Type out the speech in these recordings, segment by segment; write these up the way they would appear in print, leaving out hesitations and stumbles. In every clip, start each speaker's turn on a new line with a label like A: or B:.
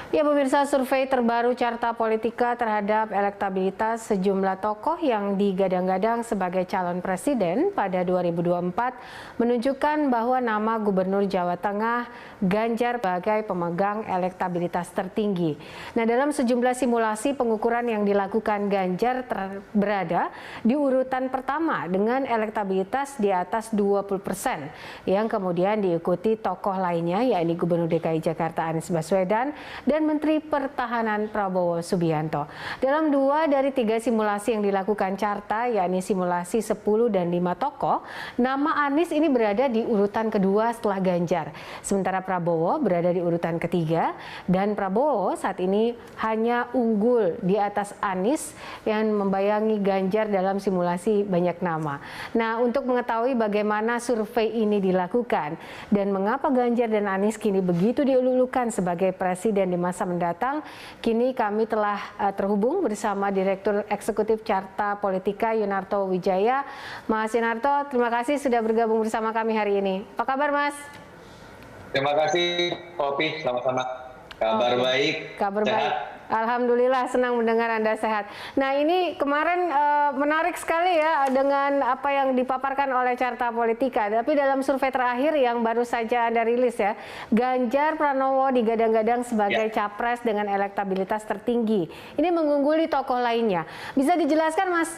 A: Ya pemirsa, survei terbaru Carta Politika terhadap elektabilitas sejumlah tokoh yang digadang-gadang sebagai calon presiden pada 2024 menunjukkan bahwa nama Gubernur Jawa Tengah Ganjar sebagai pemegang elektabilitas tertinggi. Nah, dalam sejumlah simulasi pengukuran yang dilakukan, Ganjar berada di urutan pertama dengan elektabilitas di atas 20%, yang kemudian diikuti tokoh lainnya yakni Gubernur DKI Jakarta Anies Baswedan dan Menteri Pertahanan Prabowo Subianto. Dalam 2 dari 3 simulasi yang dilakukan Carta, yakni simulasi 10 dan 5 tokoh, nama Anies ini berada di urutan kedua setelah Ganjar. Sementara Prabowo berada di urutan ketiga, dan Prabowo saat ini hanya unggul di atas Anies yang membayangi Ganjar dalam simulasi banyak nama. Nah, untuk mengetahui bagaimana survei ini dilakukan dan mengapa Ganjar dan Anies kini begitu dielulukan sebagai presiden di masa mendatang, kini kami telah terhubung bersama Direktur Eksekutif Carta Politika Yunarto Wijaya. Mas Yunarto, terima kasih sudah bergabung bersama kami hari ini. Apa kabar, Mas?
B: Terima kasih, Popi. Sama-sama. Kabar baik.
A: Kabar
B: sehat.
A: baik. Alhamdulillah, senang mendengar Anda sehat. Nah, ini kemarin menarik sekali ya dengan apa yang dipaparkan oleh Carta Politika. Tapi dalam survei terakhir yang baru saja Anda rilis ya, Ganjar Pranowo digadang-gadang sebagai capres dengan elektabilitas tertinggi. Ini mengungguli tokoh lainnya. Bisa dijelaskan, Mas,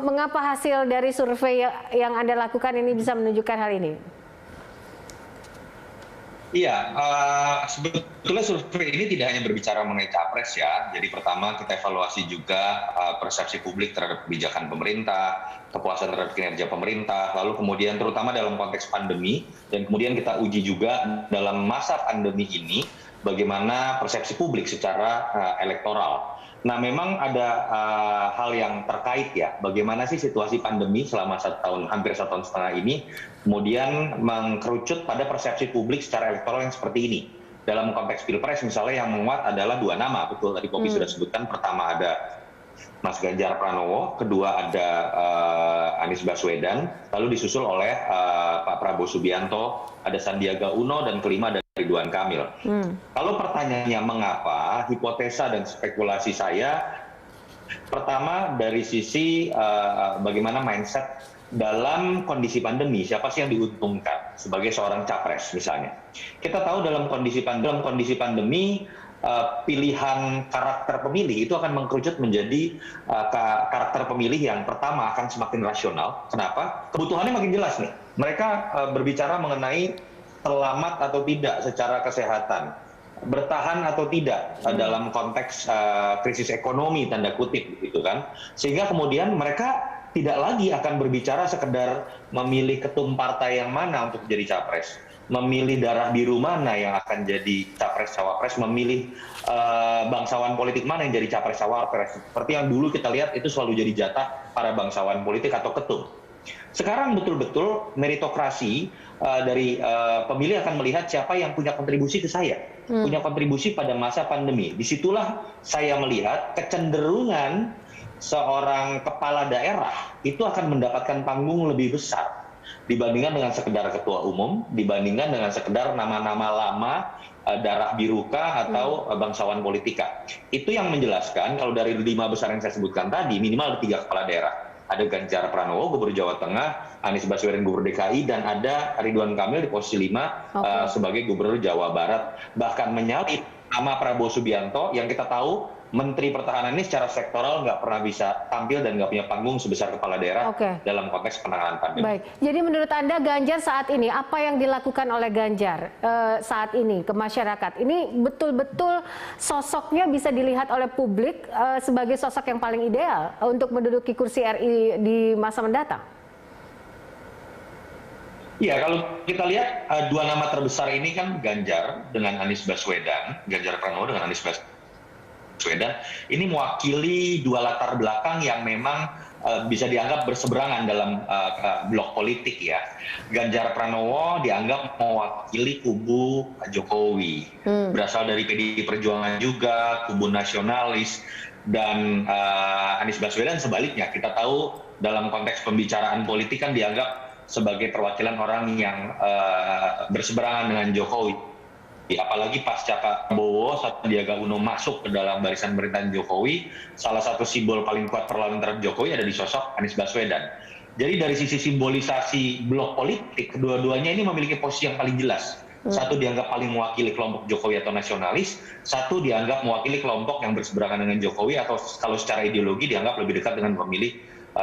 A: mengapa hasil dari survei yang Anda lakukan ini bisa menunjukkan hal ini?
B: Iya, sebetulnya survei ini tidak hanya berbicara mengenai capres ya. Jadi pertama kita evaluasi juga persepsi publik terhadap kebijakan pemerintah, kepuasan terhadap kinerja pemerintah, lalu kemudian terutama dalam konteks pandemi, dan kemudian kita uji juga dalam masa pandemi ini bagaimana persepsi publik secara elektoral. Nah, memang ada hal yang terkait ya, bagaimana sih situasi pandemi selama hampir 1,5 tahun ini, kemudian mengkerucut pada persepsi publik secara elektoral yang seperti ini. Dalam konteks Pilpres misalnya yang menguat adalah 2 nama, betul tadi Popi sudah sebutkan, pertama ada Mas Ganjar Pranowo, kedua ada Anies Baswedan, lalu disusul oleh Pak Prabowo Subianto, ada Sandiaga Uno, dan kelima ada Ridwan Kamil. Kalau pertanyaannya mengapa, hipotesa dan spekulasi saya, pertama dari sisi bagaimana mindset dalam kondisi pandemi, siapa sih yang diuntungkan sebagai seorang capres misalnya. Kita tahu dalam kondisi pandemi, pilihan karakter pemilih itu akan mengkerucut menjadi karakter pemilih yang pertama akan semakin rasional. Kenapa? Kebutuhannya makin jelas nih. Mereka berbicara mengenai selamat atau tidak secara kesehatan, bertahan atau tidak dalam konteks krisis ekonomi tanda kutip gitu kan. Sehingga kemudian mereka tidak lagi akan berbicara sekedar memilih ketum partai yang mana untuk jadi capres, memilih darah biru mana yang akan jadi capres-cawapres, memilih bangsawan politik mana yang jadi capres-cawapres. Seperti yang dulu kita lihat itu selalu jadi jatah para bangsawan politik atau ketum. Sekarang betul-betul meritokrasi dari pemilih akan melihat siapa yang punya kontribusi ke saya, punya kontribusi pada masa pandemi. Disitulah saya melihat kecenderungan seorang kepala daerah itu akan mendapatkan panggung lebih besar dibandingkan dengan sekedar ketua umum, dibandingkan dengan sekedar nama-nama lama darah biruka atau bangsawan politika. Itu yang menjelaskan kalau dari 5 besar yang saya sebutkan tadi, minimal ada 3 kepala daerah. Ada Ganjar Pranowo, Gubernur Jawa Tengah, Anies Baswedan, Gubernur DKI, dan ada Ridwan Kamil di posisi 5 sebagai Gubernur Jawa Barat. Bahkan menyalip nama Prabowo Subianto yang kita tahu Menteri Pertahanan ini secara sektoral nggak pernah bisa tampil dan nggak punya panggung sebesar kepala daerah dalam konteks penanganan pandemi.
A: Baik, jadi menurut Anda Ganjar saat ini, apa yang dilakukan oleh Ganjar saat ini ke masyarakat? Ini betul-betul sosoknya bisa dilihat oleh publik sebagai sosok yang paling ideal untuk menduduki kursi RI di masa mendatang?
B: Ya, kalau kita lihat 2 nama terbesar ini kan Ganjar dengan Anies Baswedan, Ganjar Pranowo dengan Anies Baswedan, ini mewakili 2 latar belakang yang memang bisa dianggap berseberangan dalam blok politik ya. Ganjar Pranowo dianggap mewakili kubu Pak Jokowi, berasal dari PDI Perjuangan juga, kubu nasionalis, dan Anies Baswedan sebaliknya. Kita tahu dalam konteks pembicaraan politik kan dianggap sebagai perwakilan orang yang berseberangan dengan Jokowi. Apalagi pasca Prabowo, Sandiaga Uno masuk ke dalam barisan pemerintahan Jokowi, salah satu simbol paling kuat perlawanan terhadap Jokowi ada di sosok Anies Baswedan. Jadi dari sisi simbolisasi blok politik, kedua-duanya ini memiliki posisi yang paling jelas. Satu dianggap paling mewakili kelompok Jokowi atau nasionalis, satu dianggap mewakili kelompok yang berseberangan dengan Jokowi atau kalau secara ideologi dianggap lebih dekat dengan pemilih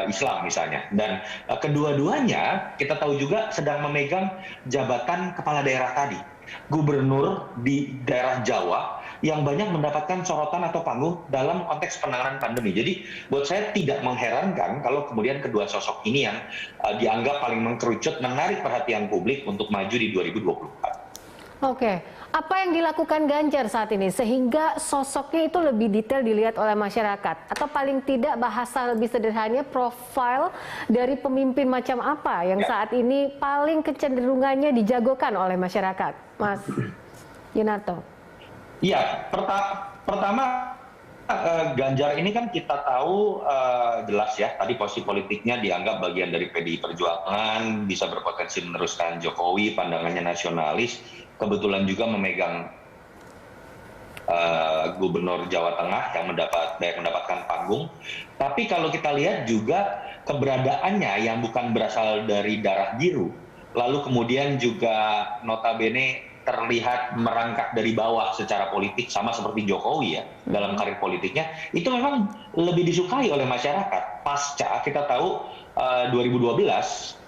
B: Islam misalnya. Dan kedua-duanya kita tahu juga sedang memegang jabatan kepala daerah tadi. Gubernur di daerah Jawa yang banyak mendapatkan sorotan atau panggung dalam konteks penanganan pandemi. Jadi buat saya tidak mengherankan kalau kemudian kedua sosok ini yang dianggap paling mengkerucut menarik perhatian publik untuk maju di 2024.
A: Oke, apa yang dilakukan Ganjar saat ini sehingga sosoknya itu lebih detail dilihat oleh masyarakat? Atau paling tidak bahasa lebih sederhananya profil dari pemimpin macam apa yang saat ini paling kecenderungannya dijagokan oleh masyarakat, Mas Yunarto?
B: Iya, pertama Ganjar ini kan kita tahu jelas ya, tadi posisi politiknya dianggap bagian dari PDI Perjuangan, bisa berpotensi meneruskan Jokowi, pandangannya nasionalis, kebetulan juga memegang Gubernur Jawa Tengah yang mendapatkan panggung. Tapi kalau kita lihat juga keberadaannya yang bukan berasal dari darah biru, lalu kemudian juga notabene terlihat merangkak dari bawah secara politik sama seperti Jokowi ya dalam karir politiknya, itu memang lebih disukai oleh masyarakat. Pasca kita tahu 2012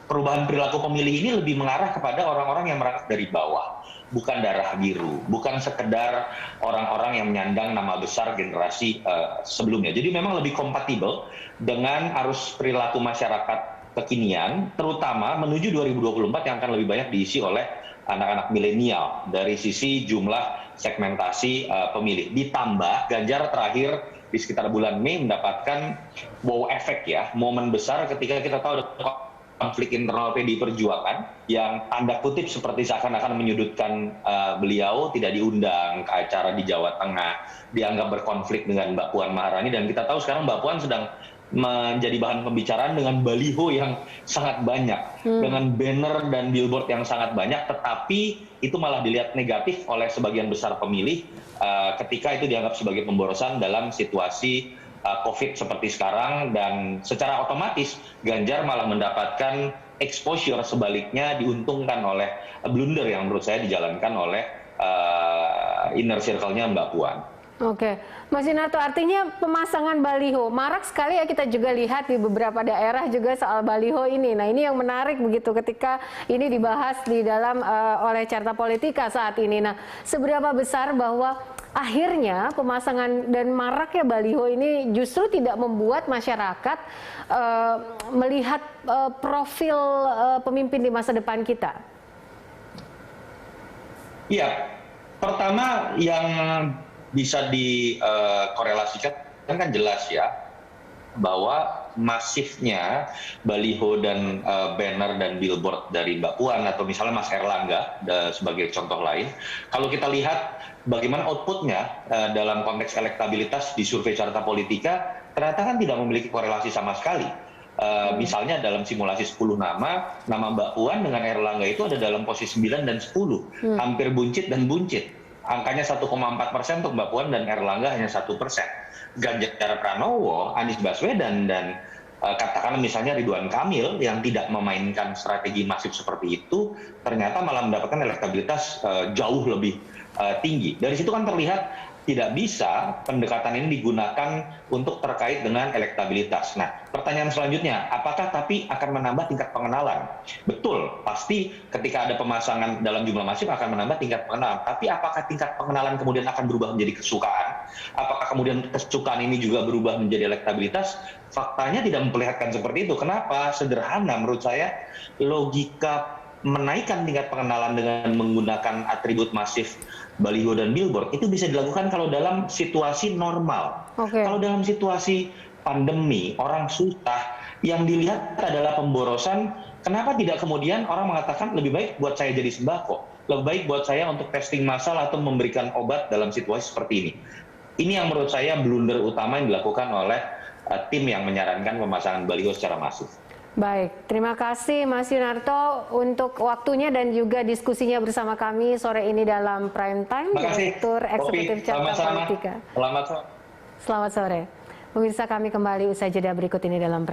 B: perubahan perilaku pemilih ini lebih mengarah kepada orang-orang yang merangkak dari bawah, bukan darah biru, bukan sekedar orang-orang yang menyandang nama besar generasi sebelumnya. Jadi memang lebih kompatibel dengan arus perilaku masyarakat kekinian, terutama menuju 2024 yang akan lebih banyak diisi oleh anak-anak milenial dari sisi jumlah segmentasi pemilih. Ditambah Ganjar terakhir di sekitar bulan Mei mendapatkan wow efek ya, momen besar ketika kita tahu ada konflik internal PDI Perjuangan yang tanda kutip seperti seakan-akan menyudutkan beliau, tidak diundang ke acara di Jawa Tengah, dianggap berkonflik dengan Mbak Puan Maharani, dan kita tahu sekarang Mbak Puan sedang menjadi bahan pembicaraan dengan baliho yang sangat banyak, dengan banner dan billboard yang sangat banyak, tetapi itu malah dilihat negatif oleh sebagian besar pemilih ketika itu dianggap sebagai pemborosan dalam situasi COVID seperti sekarang, dan secara otomatis Ganjar malah mendapatkan exposure sebaliknya diuntungkan oleh blunder yang menurut saya dijalankan oleh inner circle-nya Mbak Puan.
A: Oke, Mas Yunarto, artinya pemasangan baliho marak sekali ya, kita juga lihat di beberapa daerah juga soal baliho ini. Nah, ini yang menarik begitu ketika ini dibahas di dalam oleh Carta Politika saat ini. Nah, seberapa besar bahwa akhirnya pemasangan dan maraknya baliho ini justru tidak membuat masyarakat melihat profil pemimpin di masa depan kita?
B: Iya, pertama yang bisa dikorelasikan kan jelas ya bahwa masifnya baliho dan banner dan billboard dari Mbak Puan atau misalnya Mas Erlangga sebagai contoh lain, kalau kita lihat bagaimana outputnya dalam konteks elektabilitas di survei Carta Politika, ternyata kan tidak memiliki korelasi sama sekali. Misalnya dalam simulasi 10 nama Mbak Puan dengan Erlangga itu ada dalam posisi 9 dan 10, hampir buncit dan buncit. Angkanya 1,4% untuk Mbak Puan dan Erlangga hanya 1%. Ganjar Pranowo, Anies Baswedan, dan katakanlah misalnya Ridwan Kamil yang tidak memainkan strategi masif seperti itu, ternyata malah mendapatkan elektabilitas jauh lebih tinggi. Dari situ kan terlihat tidak bisa pendekatan ini digunakan untuk terkait dengan elektabilitas. Nah, pertanyaan selanjutnya, apakah tapi akan menambah tingkat pengenalan? Betul, pasti ketika ada pemasangan dalam jumlah masif akan menambah tingkat pengenalan. Tapi apakah tingkat pengenalan kemudian akan berubah menjadi kesukaan? Apakah kemudian kesukaan ini juga berubah menjadi elektabilitas? Faktanya tidak memperlihatkan seperti itu. Kenapa? Sederhana menurut saya, logika menaikkan tingkat pengenalan dengan menggunakan atribut masif baliho dan billboard itu bisa dilakukan kalau dalam situasi normal. Kalau dalam situasi pandemi, orang susah, yang dilihat adalah pemborosan, kenapa tidak kemudian orang mengatakan lebih baik buat saya jadi sembako, lebih baik buat saya untuk testing massal atau memberikan obat dalam situasi seperti ini. Ini yang menurut saya blunder utama yang dilakukan oleh tim yang menyarankan pemasangan baliho secara masif.
A: Baik, terima kasih Mas Yunarto untuk waktunya dan juga diskusinya bersama kami sore ini dalam Prime Time, Direktur Eksekutif Carta Politika.
B: Selamat sore.
A: Selamat sore. Pemirsa, kami kembali usai jeda berikut ini dalam Prime